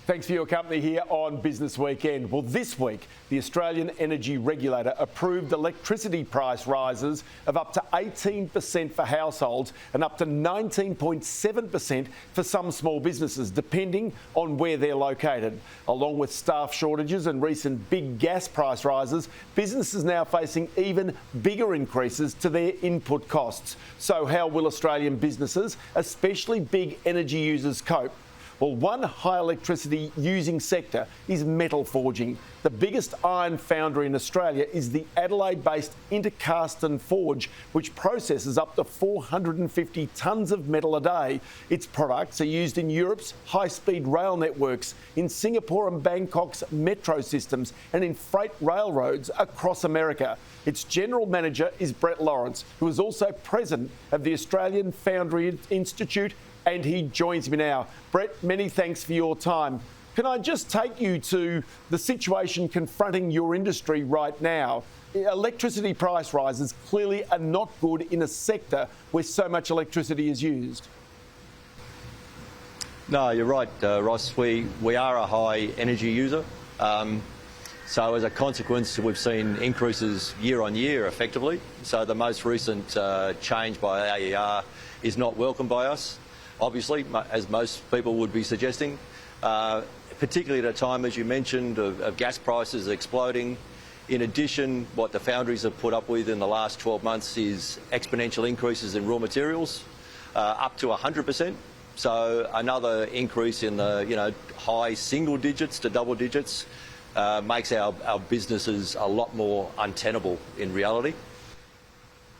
Thanks for your company here on Business Weekend. Well, this week, the Australian Energy Regulator approved electricity price rises of up to 18% for households and up to 19.7% for some small businesses, depending on where they're located. Along with staff shortages and recent big gas price rises, businesses now facing even bigger increases to their input costs. So how will Australian businesses, especially big energy users, cope? Well, one high electricity using sector is metal forging. The biggest iron foundry in Australia is the Adelaide-based Intercast & Forge, which processes up to 450 tonnes of metal a day. Its products are used in Europe's high-speed rail networks, in Singapore and Bangkok's metro systems, and in freight railroads across America. Its general manager is Brett Lawrence, who is also president of the Australian Foundry Institute, and he joins me now. Brett, many thanks for your time. Can I just take you to the situation confronting your industry right now? Electricity price rises clearly are not good in a sector where so much electricity is used. No, you're right, Ross. We are a high energy user. So as a consequence, we've seen increases year on year, effectively. So the most recent change by AER is not welcome by us, obviously, as most people would be suggesting, particularly at a time, as you mentioned, of gas prices exploding. In addition, what the foundries have put up with in the last 12 months is exponential increases in raw materials, up to 100%. So another increase in the high single digits to double digits makes our businesses a lot more untenable in reality.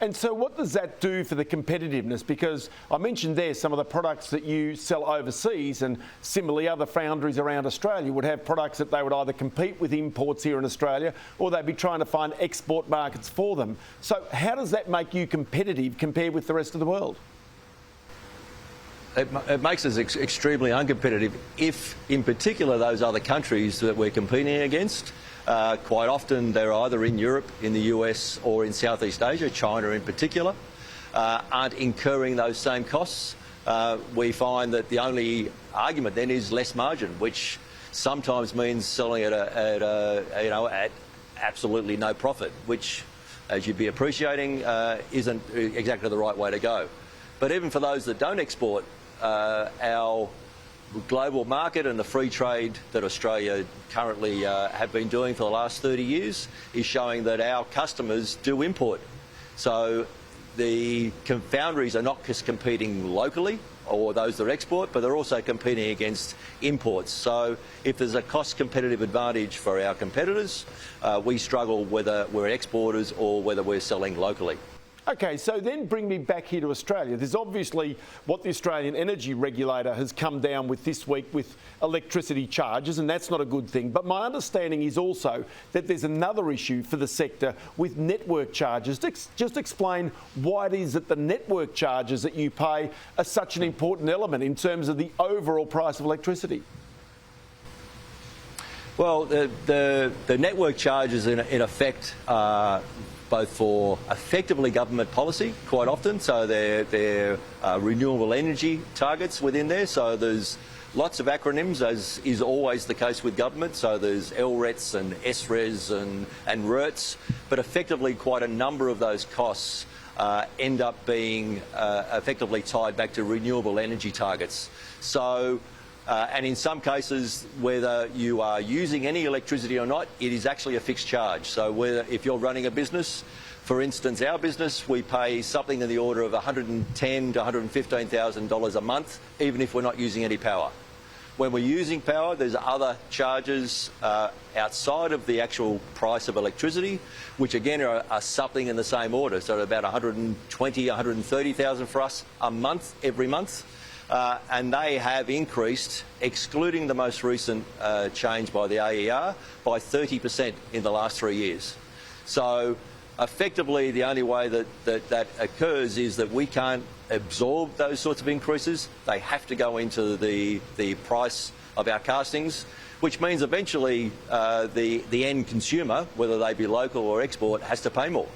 And so what does that do for the competitiveness? Because I mentioned there some of the products that you sell overseas, and similarly other foundries around Australia would have products that they would either compete with imports here in Australia, or they'd be trying to find export markets for them. So how does that make you competitive compared with the rest of the world? It makes us extremely uncompetitive if, in particular, those other countries that we're competing against, quite often they're either in Europe, in the US or in Southeast Asia, China in particular, aren't incurring those same costs. We find that the only argument then is less margin, which sometimes means selling at absolutely no profit, which, as you'd be appreciating, isn't exactly the right way to go. But even for those that don't export, our global market and the free trade that Australia currently have been doing for the last 30 years is showing that our customers do import. So the foundries are not just competing locally, or those that export, but they're also competing against imports. So if there's a cost competitive advantage for our competitors, we struggle whether we're exporters or whether we're selling locally. OK, so then bring me back here to Australia. There's obviously what the Australian Energy Regulator has come down with this week with electricity charges, and that's not a good thing. But my understanding is also that there's another issue for the sector with network charges. Just explain why it is that the network charges that you pay are such an important element in terms of the overall price of electricity. Well, the network charges in effect are both for effectively government policy quite often, so they're renewable energy targets within there. So there's lots of acronyms, as is always the case with government. So there's LRETs and SRES and RERTs, but effectively quite a number of those costs end up being effectively tied back to renewable energy targets. So and in some cases, whether you are using any electricity or not, it is actually a fixed charge. So if you're running a business, for instance, our business, we pay something in the order of $110,000 to $115,000 a month, even if we're not using any power. When we're using power, there's other charges outside of the actual price of electricity, which again are something in the same order. So about $120,000, $130,000 for us a month, every month. And they have increased, excluding the most recent change by the AER, by 30% in the last 3 years. So effectively, the only way that occurs is that we can't absorb those sorts of increases. They have to go into the price of our castings, which means eventually the end consumer, whether they be local or export, has to pay more.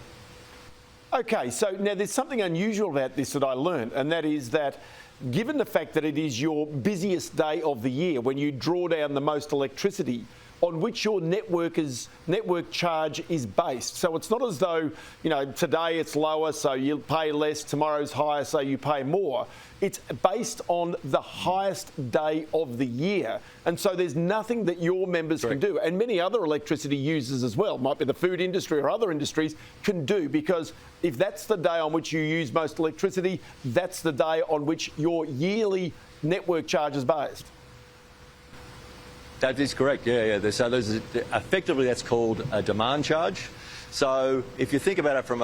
OK, so now there's something unusual about this that I learned, and that is that given the fact that it is your busiest day of the year when you draw down the most electricity, on which your network charge is based. So it's not as though, today it's lower, so you pay less, tomorrow's higher, so you pay more. It's based on the highest day of the year. And so there's nothing that your members can do, and many other electricity users as well, might be the food industry or other industries, can do, because if that's the day on which you use most electricity, that's the day on which your yearly network charge is based. That is correct, yeah. So effectively that's called a demand charge. So if you think about it from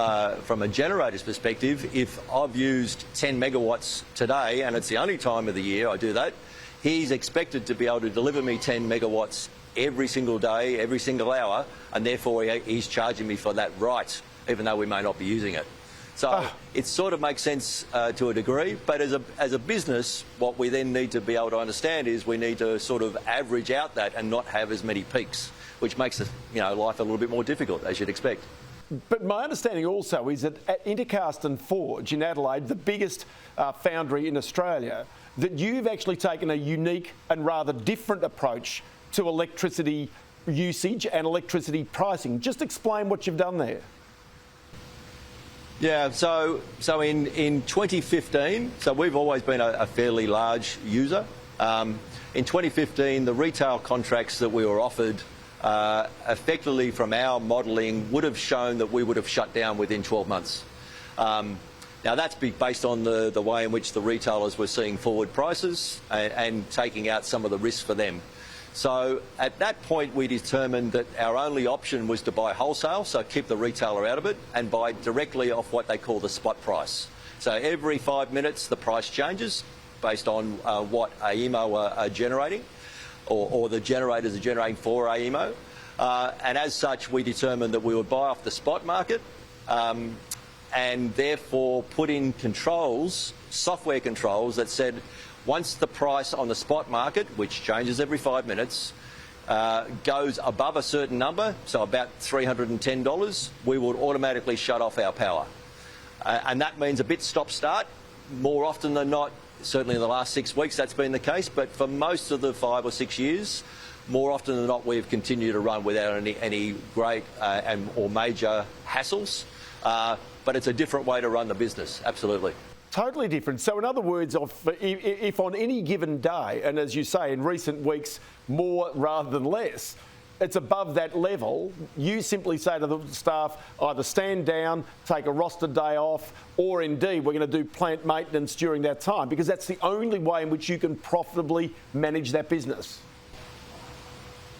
a generator's perspective, if I've used 10 megawatts today, and it's the only time of the year I do that, he's expected to be able to deliver me 10 megawatts every single day, every single hour, and therefore he's charging me for that right, even though we may not be using it. So it sort of makes sense to a degree, but as a business, what we then need to be able to understand is we need to sort of average out that and not have as many peaks, which makes life a little bit more difficult, as you'd expect. But my understanding also is that at Intercast and Forge in Adelaide, the biggest foundry in Australia, that you've actually taken a unique and rather different approach to electricity usage and electricity pricing. Just explain what you've done there. Yeah, so in 2015, so we've always been a fairly large user. In 2015, the retail contracts that we were offered effectively from our modelling would have shown that we would have shut down within 12 months. Now that's based on the way in which the retailers were seeing forward prices and taking out some of the risk for them. So at that point we determined that our only option was to buy wholesale, so keep the retailer out of it, and buy directly off what they call the spot price. So every 5 minutes the price changes based on what AEMO are generating, or the generators are generating for AEMO. And as such we determined that we would buy off the spot market and therefore put in controls, software controls that said once the price on the spot market, which changes every 5 minutes, goes above a certain number, so about $310, we would automatically shut off our power. And that means a bit stop-start. More often than not, certainly in the last 6 weeks that's been the case, but for most of the 5 or 6 years, more often than not we've continued to run without any great or major hassles. But it's a different way to run the business, absolutely. Totally different. So in other words, if on any given day, and as you say, in recent weeks, more rather than less, it's above that level, you simply say to the staff, either stand down, take a rostered day off, or indeed we're going to do plant maintenance during that time, because that's the only way in which you can profitably manage that business.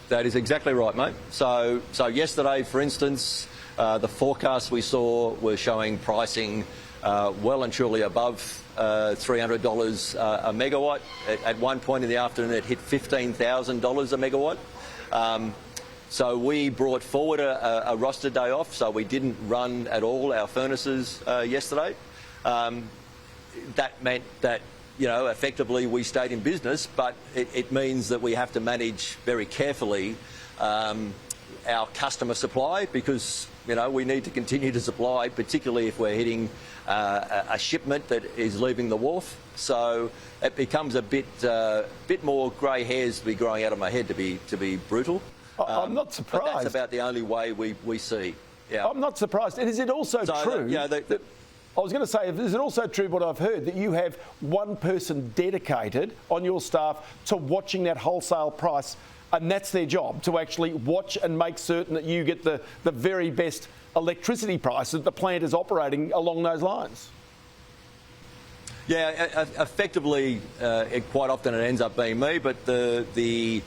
That is exactly right, mate. So yesterday, for instance, the forecast we saw were showing pricing well and truly above $300 a megawatt. At one point in the afternoon, it hit $15,000 a megawatt. So we brought forward a roster day off, so we didn't run at all our furnaces yesterday. That meant that, effectively we stayed in business, but it means that we have to manage very carefully our customer supply, because we need to continue to supply, particularly if we're hitting a shipment that is leaving the wharf. So it becomes a bit more grey hairs to be growing out of my head, to be brutal. I'm not surprised. But that's about the only way we see. Yeah. I'm not surprised. And is it also true? I was going to say, is it also true what I've heard, that you have one person dedicated on your staff to watching that wholesale price, and that's their job, to actually watch and make certain that you get the very best electricity price, that the plant is operating along those lines? Yeah, effectively, quite often it ends up being me, but the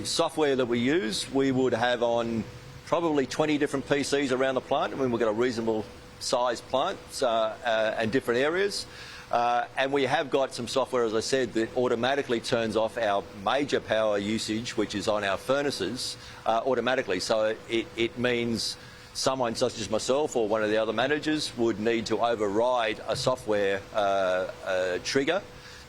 software that we use, we would have on probably 20 different PCs around the plant. I mean, we've got a reasonable sized plant and different areas. And we have got some software, as I said, that automatically turns off our major power usage, which is on our furnaces, automatically. So it means someone such as myself or one of the other managers would need to override a software trigger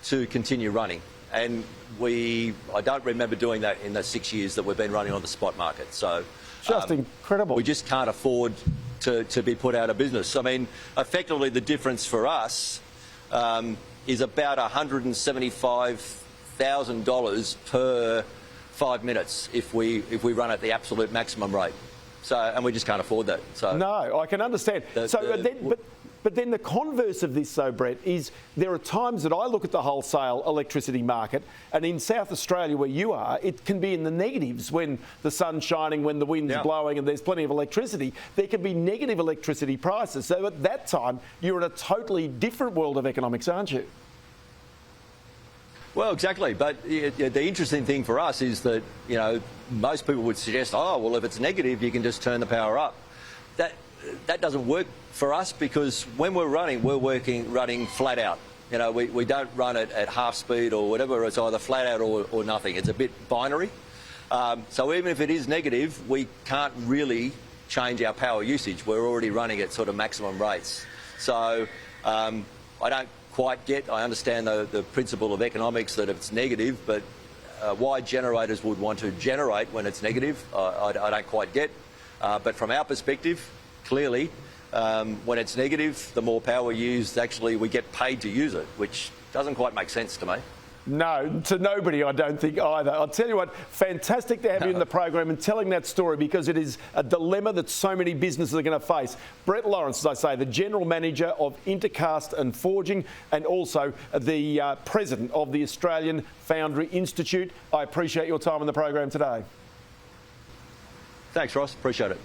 to continue running. And I don't remember doing that in the 6 years that we've been running on the spot market. So just incredible. We just can't afford to be put out of business. I mean, effectively the difference for us is about $175,000 per 5 minutes if we run at the absolute maximum rate. So, and we just can't afford that. So no, I can understand. But then the converse of this, though, Brett, is there are times that I look at the wholesale electricity market, and in South Australia where you are, it can be in the negatives when the sun's shining, when the wind's blowing and there's plenty of electricity. There can be negative electricity prices. So at that time, you're in a totally different world of economics, aren't you? Well, exactly. But the interesting thing for us is that, you know, most people would suggest, oh, well, if it's negative, you can just turn the power up. That doesn't work for us, because when we're running flat out. You know, we don't run it at half speed or whatever. It's either flat out or nothing. It's a bit binary. So even if it is negative, we can't really change our power usage. We're already running at sort of maximum rates. So I don't quite get, I understand the principle of economics that if it's negative, but why generators would want to generate when it's negative, I don't quite get. But from our perspective, clearly, when it's negative, the more power used, actually we get paid to use it, which doesn't quite make sense to me. No, to nobody, I don't think either. I'll tell you what, fantastic to have you in the program and telling that story, because it is a dilemma that so many businesses are going to face. Brett Lawrence, as I say, the General Manager of Intercast and Forging, and also the President of the Australian Foundry Institute. I appreciate your time on the program today. Thanks, Ross. Appreciate it.